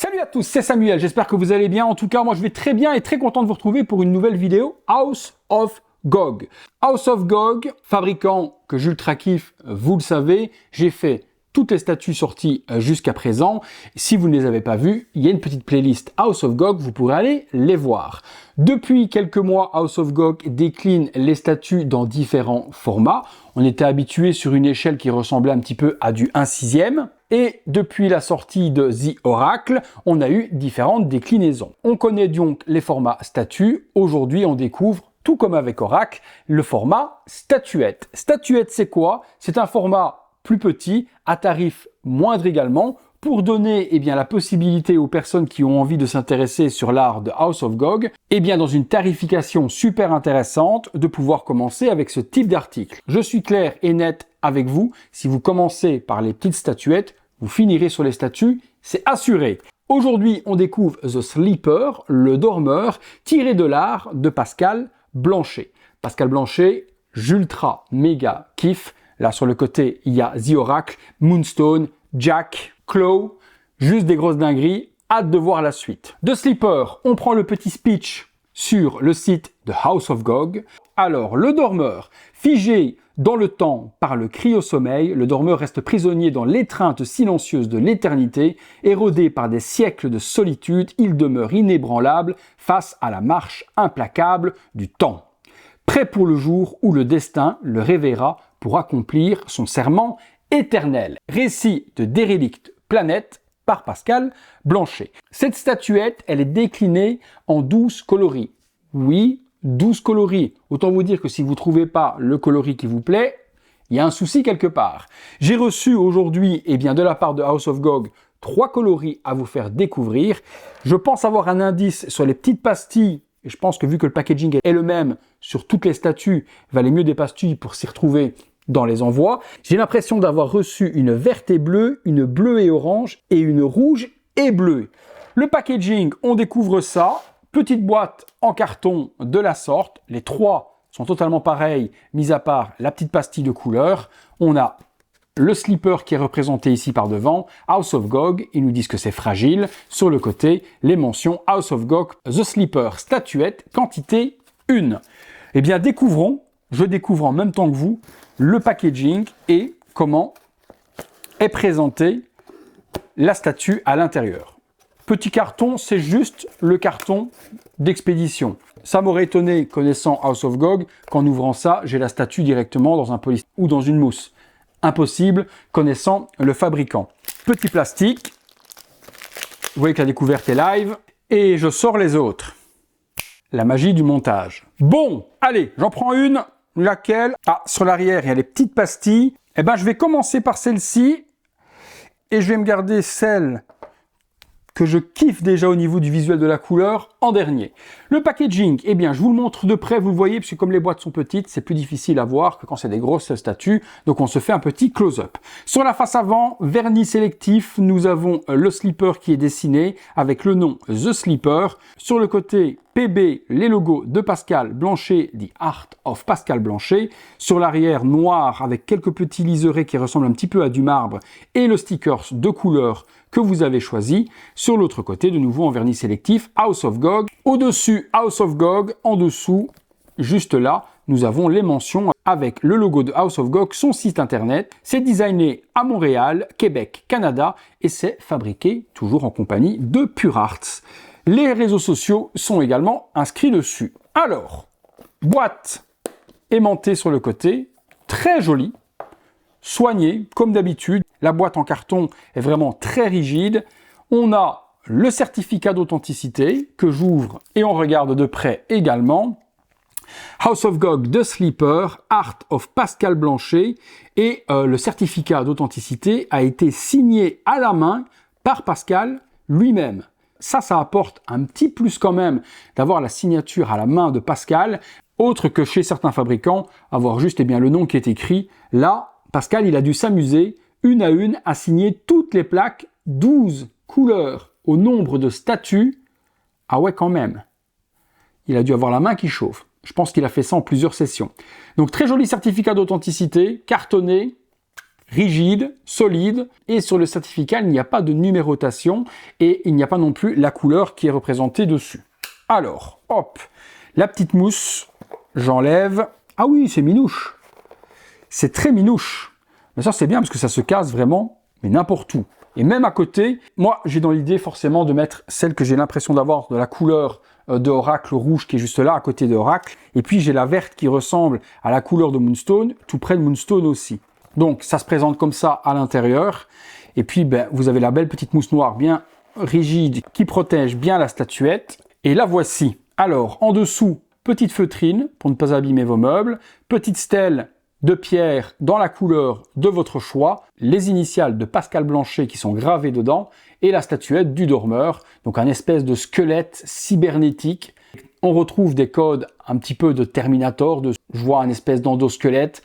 Salut à tous, c'est Samuel, j'espère que vous allez bien. En tout cas, moi je vais très bien et très content de vous retrouver pour une nouvelle vidéo House of GOG. House of GOG, fabricant que j'ultra kiffe, vous le savez, j'ai fait toutes les statues sorties jusqu'à présent. Si vous ne les avez pas vues, il y a une petite playlist House of GOG, vous pourrez aller les voir. Depuis quelques mois, House of GOG décline les statues dans différents formats. On était habitué sur une échelle qui ressemblait un petit peu à du 1/6. Et depuis la sortie de The Oracle, on a eu différentes déclinaisons. On connaît donc les formats statues. Aujourd'hui, on découvre, tout comme avec Oracle, le format statuette. Statuette, c'est quoi? C'est un format plus petit, à tarif moindre également, pour donner la possibilité aux personnes qui ont envie de s'intéresser sur l'art de House of GOG, dans une tarification super intéressante, de pouvoir commencer avec ce type d'article. Je suis clair et net avec vous, si vous commencez par les petites statuettes, vous finirez sur les statues, c'est assuré. Aujourd'hui, on découvre The Sleeper, le dormeur, tiré de l'art de Pascal Blanchet. Pascal Blanchet, j'ultra méga kiffe. Là, sur le côté, il y a The Oracle, Moonstone, Jack, Claw, juste des grosses dingueries. Hâte de voir la suite. The Sleeper, on prend le petit speech sur le site de House of GOG. Alors, le dormeur, figé dans le temps par le cryo-sommeil, le dormeur reste prisonnier dans l'étreinte silencieuse de l'éternité. Érodé par des siècles de solitude, il demeure inébranlable face à la marche implacable du temps. Prêt pour le jour où le destin le réveillera pour accomplir son serment éternel. Récit de Derelict Planet par Pascal Blanchet. Cette statuette, elle est déclinée en 12 coloris. Oui, 12 coloris. Autant vous dire que si vous ne trouvez pas le coloris qui vous plaît, il y a un souci quelque part. J'ai reçu aujourd'hui, de la part de House of GOG, 3 coloris à vous faire découvrir. Je pense avoir un indice sur les petites pastilles. Et je pense que vu que le packaging est le même sur toutes les statues, il valait mieux des pastilles pour s'y retrouver dans les envois. J'ai l'impression d'avoir reçu une verte et bleue, une bleue et orange et une rouge et bleue. Le packaging, on découvre ça. Petite boîte en carton de la sorte. Les 3 sont totalement pareils, mis à part la petite pastille de couleur. On a le sleeper qui est représenté ici par devant, House of GOG, ils nous disent que c'est fragile. Sur le côté, les mentions House of GOG, The Sleeper, statuette, quantité 1. Je découvre en même temps que vous le packaging et comment est présentée la statue à l'intérieur. Petit carton, c'est juste le carton d'expédition. Ça m'aurait étonné, connaissant House of GOG, qu'en ouvrant ça, j'ai la statue directement dans un polystyrène ou dans une mousse. Impossible, connaissant le fabricant. Petit plastique. Vous voyez que la découverte est live. Et je sors les autres. La magie du montage. Bon, allez, j'en prends une. Laquelle? Ah, sur l'arrière, il y a les petites pastilles. Je vais commencer par celle-ci. Et je vais me garder celle que je kiffe déjà au niveau du visuel de la couleur en dernier. Le packaging, je vous le montre de près, vous le voyez, parce que comme les boîtes sont petites, c'est plus difficile à voir que quand c'est des grosses statues, donc on se fait un petit close-up. Sur la face avant, vernis sélectif, nous avons le sleeper qui est dessiné avec le nom The Sleeper. Sur le côté PB, les logos de Pascal Blanchet, The Art of Pascal Blanchet. Sur l'arrière, noir avec quelques petits liserés qui ressemblent un petit peu à du marbre et le sticker de couleur que vous avez choisi. Sur l'autre côté, de nouveau en vernis sélectif, House of GOG. Au-dessus, House of GOG. En dessous, juste là, nous avons les mentions avec le logo de House of GOG, son site internet. C'est designé à Montréal, Québec, Canada et c'est fabriqué toujours en compagnie de Pure Arts. Les réseaux sociaux sont également inscrits dessus. Alors, boîte aimantée sur le côté, très jolie, soignée comme d'habitude. La boîte en carton est vraiment très rigide. On a le certificat d'authenticité que j'ouvre et on regarde de près également. House of GOG The Sleeper, Art of Pascal Blanchet. Et le certificat d'authenticité a été signé à la main par Pascal lui-même. Ça apporte un petit plus quand même d'avoir la signature à la main de Pascal, autre que chez certains fabricants, avoir juste le nom qui est écrit. Là, Pascal, il a dû s'amuser, une à une, à signer toutes les plaques, 12 couleurs au nombre de statues. Ah ouais, quand même. Il a dû avoir la main qui chauffe. Je pense qu'il a fait ça en plusieurs sessions. Donc, très joli certificat d'authenticité, cartonné, rigide, solide, et sur le certificat, il n'y a pas de numérotation et il n'y a pas non plus la couleur qui est représentée dessus. Alors, hop, la petite mousse, j'enlève. Ah oui, c'est minouche. C'est très minouche. Mais ça, c'est bien parce que ça se casse vraiment, mais n'importe où. Et même à côté, moi, j'ai dans l'idée forcément de mettre celle que j'ai l'impression d'avoir de la couleur de Oracle rouge qui est juste là, à côté de Oracle. Et puis, j'ai la verte qui ressemble à la couleur de Moonstone, tout près de Moonstone aussi. Donc, ça se présente comme ça à l'intérieur. Et puis, ben, vous avez la belle petite mousse noire bien rigide qui protège bien la statuette. Et la voici. Alors, en dessous, petite feutrine pour ne pas abîmer vos meubles. Petite stèle de pierre dans la couleur de votre choix, les initiales de Pascal Blanchet qui sont gravées dedans, et la statuette du dormeur, donc un espèce de squelette cybernétique. On retrouve des codes un petit peu de Terminator, je vois un espèce d'endosquelette,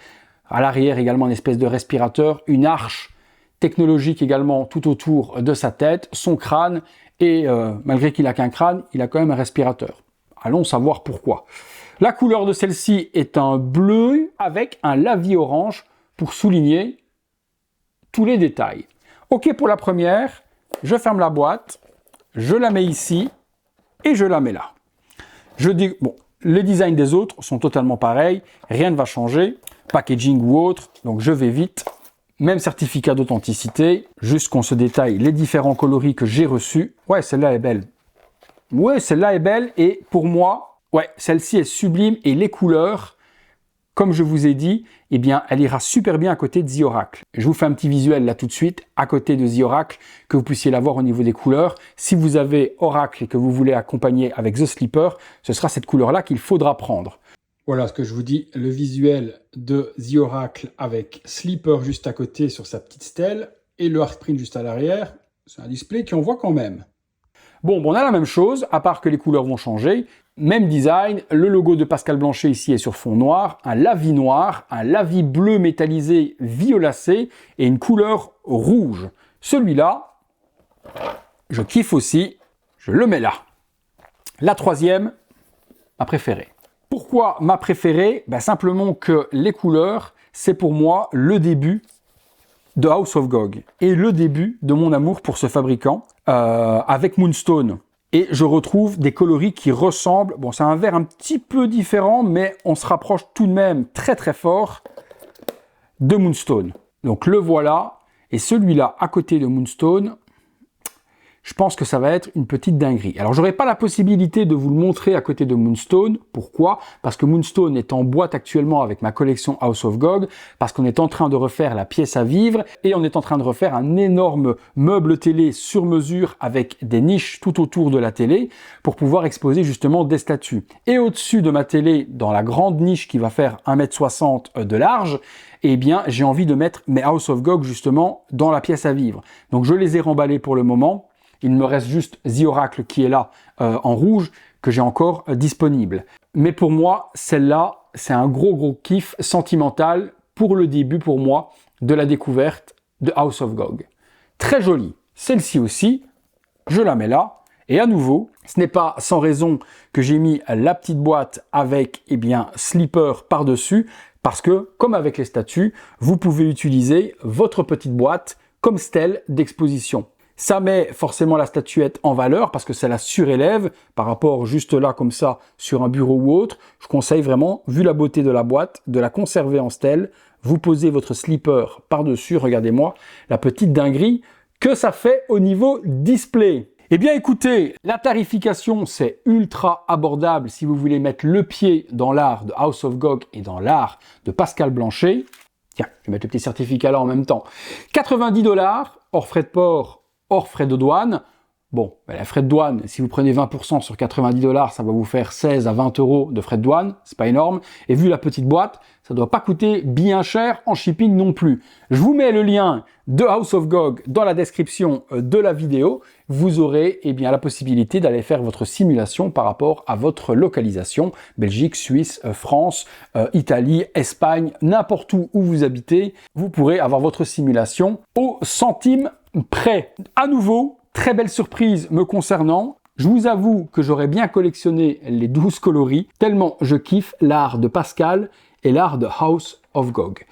à l'arrière également une espèce de respirateur, une arche technologique également tout autour de sa tête, son crâne, et malgré qu'il n'a qu'un crâne, il a quand même un respirateur. Allons savoir pourquoi. La couleur de celle-ci est un bleu avec un lavis orange pour souligner tous les détails. Ok pour la première, je ferme la boîte, je la mets ici et je la mets là. Je dis, bon, les designs des autres sont totalement pareils, rien ne va changer, packaging ou autre, donc je vais vite. Même certificat d'authenticité, juste qu'on se détaille les différents coloris que j'ai reçus. Ouais, celle-là est belle. Ouais, celle-là est belle et pour moi, ouais, celle-ci est sublime et les couleurs, comme je vous ai dit, eh bien, elle ira super bien à côté de The Oracle. Je vous fais un petit visuel là tout de suite, à côté de The Oracle, que vous puissiez la voir au niveau des couleurs. Si vous avez Oracle et que vous voulez accompagner avec The Sleeper, ce sera cette couleur-là qu'il faudra prendre. Voilà ce que je vous dis, le visuel de The Oracle avec Sleeper juste à côté sur sa petite stèle et le Heartprint juste à l'arrière. C'est un display qui en voit quand même. Bon, on a la même chose, à part que les couleurs vont changer. Même design, le logo de Pascal Blanchet ici est sur fond noir, un lavis noir, un lavis bleu métallisé violacé et une couleur rouge. Celui-là, je kiffe aussi, je le mets là. La troisième, ma préférée. Pourquoi ma préférée? Simplement que les couleurs, c'est pour moi le début de House of GOG et le début de mon amour pour ce fabricant avec Moonstone. Et je retrouve des coloris qui ressemblent, bon c'est un vert un petit peu différent, mais on se rapproche tout de même très très fort de Moonstone. Donc le voilà, et celui-là à côté de Moonstone, je pense que ça va être une petite dinguerie. Alors, j'aurai pas la possibilité de vous le montrer à côté de Moonstone. Pourquoi? Parce que Moonstone est en boîte actuellement avec ma collection House of GOG, parce qu'on est en train de refaire la pièce à vivre et on est en train de refaire un énorme meuble télé sur mesure avec des niches tout autour de la télé pour pouvoir exposer justement des statues. Et au-dessus de ma télé, dans la grande niche qui va faire 1,60 m de large, eh bien, j'ai envie de mettre mes House of GOG justement dans la pièce à vivre. Donc, je les ai remballés pour le moment. Il me reste juste The Oracle qui est là en rouge, que j'ai encore disponible. Mais pour moi, celle-là, c'est un gros kiff sentimental pour le début, pour moi, de la découverte de House of GOG. Très jolie. Celle-ci aussi, je la mets là. Et à nouveau, ce n'est pas sans raison que j'ai mis la petite boîte avec, eh bien, Sleeper par-dessus, parce que, comme avec les statues, vous pouvez utiliser votre petite boîte comme stèle d'exposition. Ça met forcément la statuette en valeur parce que ça la surélève par rapport juste là comme ça sur un bureau ou autre. Je conseille vraiment, vu la beauté de la boîte, de la conserver en stèle. Vous posez votre Sleeper par-dessus, regardez-moi la petite dinguerie que ça fait au niveau display. Eh bien écoutez, la tarification c'est ultra abordable si vous voulez mettre le pied dans l'art de House of GOG et dans l'art de Pascal Blanchet. Tiens, je vais mettre le petit certificat là en même temps. 90 $, hors frais de port, hors frais de douane. Bon, les frais de douane, si vous prenez 20% sur 90 $, ça va vous faire 16 à 20 € de frais de douane, c'est pas énorme. Et vu la petite boîte, ça doit pas coûter bien cher en shipping non plus. Je vous mets le lien de House of GOG dans la description de la vidéo. Vous aurez bien la possibilité d'aller faire votre simulation par rapport à votre localisation, Belgique, Suisse, France, Italie, Espagne, n'importe où vous habitez. Vous pourrez avoir votre simulation au centime près. À nouveau, très belle surprise me concernant. Je vous avoue que j'aurais bien collectionné les 12 coloris, tellement je kiffe l'art de Pascal et l'art de House of GOG.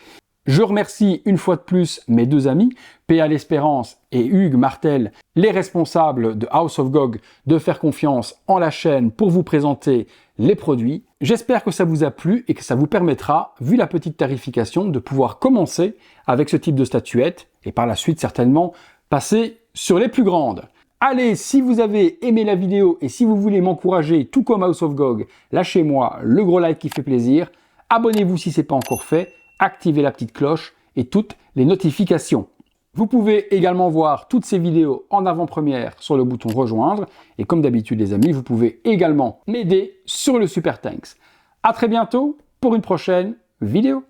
Je remercie une fois de plus mes deux amis, PA l'Espérance et Hugues Martel, les responsables de House of GOG, de faire confiance en la chaîne pour vous présenter les produits. J'espère que ça vous a plu et que ça vous permettra, vu la petite tarification, de pouvoir commencer avec ce type de statuette et par la suite certainement passer sur les plus grandes. Allez, si vous avez aimé la vidéo et si vous voulez m'encourager tout comme House of GOG, lâchez-moi le gros like qui fait plaisir, abonnez-vous si ce n'est pas encore fait, activez la petite cloche et toutes les notifications. Vous pouvez également voir toutes ces vidéos en avant-première sur le bouton rejoindre. Et comme d'habitude les amis, vous pouvez également m'aider sur le Super Thanks. À très bientôt pour une prochaine vidéo.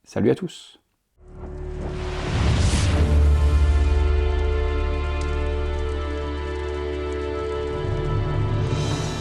Salut à tous.